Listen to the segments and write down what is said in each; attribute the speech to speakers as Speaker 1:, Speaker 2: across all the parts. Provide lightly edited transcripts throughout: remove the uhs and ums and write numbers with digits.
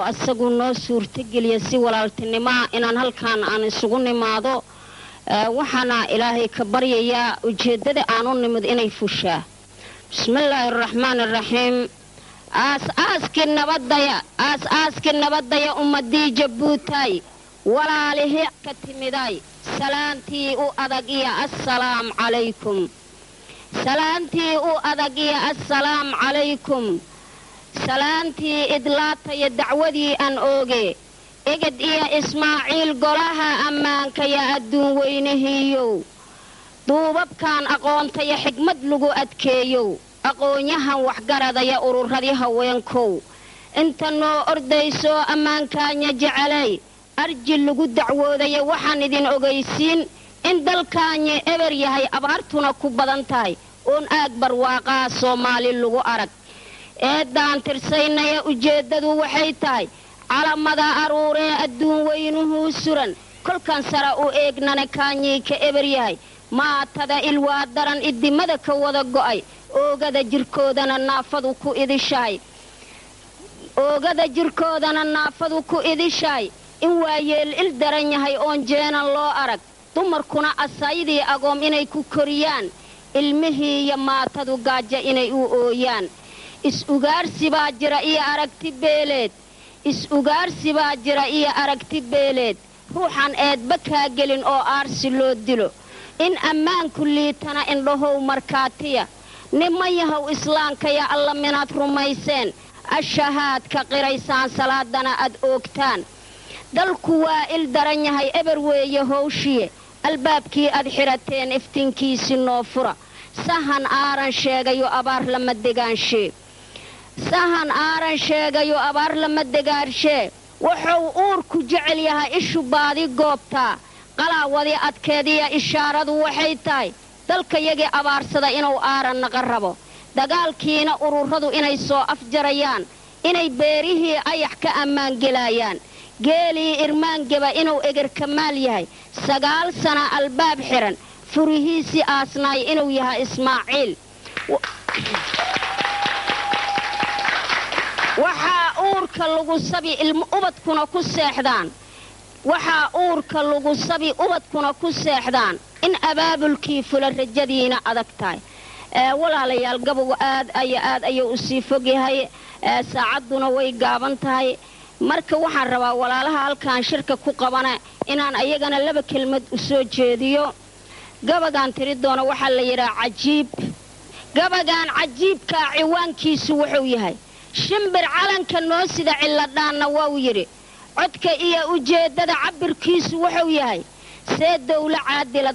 Speaker 1: asagu noo suurtageliya si walaaltinimo inaan halkaan aan isugu nimaado waxaana ilaahay ka baryayaa ujeedada aan u nimid inay fushaa bismillaahir rahmaanir rahiim aaski nabadaya ummadii Jabuutay walaalihi ka timiday salaantii u adag iyo assalaam calaykum salaantii u adag iyo assalaam calaykum salaantii idlaatay dacwadii aan ooge egad iyo Ismaaciil golaha ammaanka ya adduun weynahiyo duubabkan aqoontay xigmad lagu adkeeyo aqoonyahan wax garadaya ururadii haweenkow inta noo ordayso ammaankaanya jecelay arji lagu dacwooday waxaan idin ogeysiin in dalkaanya eber yahay abaartuna ku badan tahay oon aag barwaaqaa Soomaali lagu arag eedaan tirsaynaya ujeedadu waxay tahay calamada aruuree adduun weynuhu suran kolkan sara u eegnana kaanyay ka eber yahay maatada ilwaa daran idimada ka wada go'ay oogada jirkoodana naafadu ku idishay in waayeel il daran yahay oon jeenan loo arag dumarkuna asaydii agoom inay ku koriyaan ilmihii iyo maatadu gaaja inay u ooyaan is-ugaarsi baa jira iyo aragti beeleed ruuxan eedba kaa gelin oo aarsi loo dilo in ammaanku liitana indhahow markaatiya nimayahow islaamka ya alla minaad rumayseen ashahaad ka qiraysaan salaadana ad oogtaan dalku waa il daran yahay eber weeye howshiye albaabkii ad xirateen iftiinkiisi noo fura sahan aaran sheegayo abaar lama degaanshe wuxuu uurku jecel yahay ishu baadi goobtaa qalaawadi adkeediya ishaaradu waxay tahay dalkayagii abaarsada inuu aaran naqa rabo dagaalkiina ururadu inay soo afjarayaan inay beerihii ayax ka ammaan gelayaan geelii irmaangeba inuu eger kamaal yahay 9 sana albaab xiran furihiisii aasnaay inuu yahay Ismaaciil waxaa uurka lagu sabi ilmo ubadkuna ku seexdaan in abaabulkii fula rajadiina adag tahay walaalayaal gabow aad ayuu u sii fogyahay saacaduna way gaaban tahay marka waxaan rabaa walaalaha halkaan shirka ku qabana inaan ayagana laba kelmad u soo jeediyo gabagaan tiri doona waxa la yiraahdaa cajiib gabagaan cajiibka ciwaankiisu wuxuu yahay shimbir calanka noo sida ciladhaana waa yiri codka iyo ujeedada cabirkiisu wuxuu yahay see dawla caadila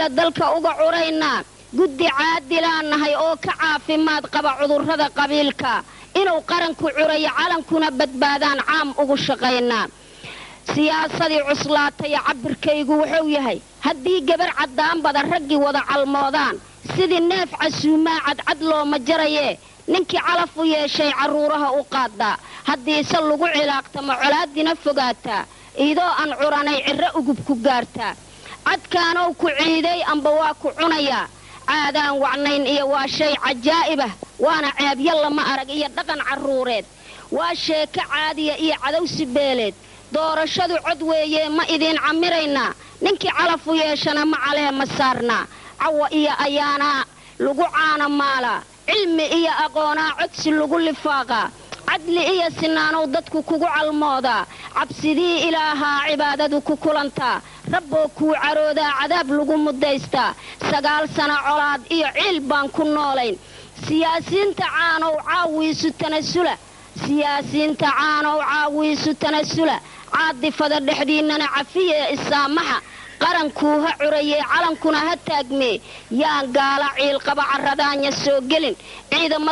Speaker 1: dalka uga curaynaa guddi caadilaanahay oo ka caafimaad qaba cudurrada qabiilka inuu qaranku curayo calankuna badbaadaan caam ugu shaqaynaa siyaasadii cuslaatay cabirkaygu wuxuu yahay haddii gabar caddaan badan raggii wada calmoodaan sidii neef casuumaa cadcad looma jarayee ninkii calaf u yeeshay carruuraha u qaadaa haddiise lagu cilaaqtamo colaadina fogaataa idoo aan curanay cirro ugub ku gaartaa cadkaanow ku ciiday amba waa ku cunayaa caadaan wacnayn iyo waa shay cajaa'ibah waana ceebyo lama arag iyo dhaqan carruureed waa sheeko caadiya iyo cadowsi beeleed doorashadu cod weeye ma idiin camiraynaa ninkii calaf u yeeshana ma calee ma saarnaa cawa iyo ayaanaa lagu caana maalaa cilmi iyo aqoonaa codsi lagu lifaaqaa cadli iyo sinaanow dadku kugu calmoodaa cabsidii ilaahaa cibaadadu ku kulantaa rabboo kuu caroodaa cadaab lagu mudaystaa 9 sana colaad iyo ciil baan ku noolayn siyaasiinta caanow caawiisu tanasula caadifada dhexdiinnana cafiye isaamaxa qarankuu ha curayee calankuna ha taagmee yaan gaala ciil qaba carradaanya soo gelin ciidamada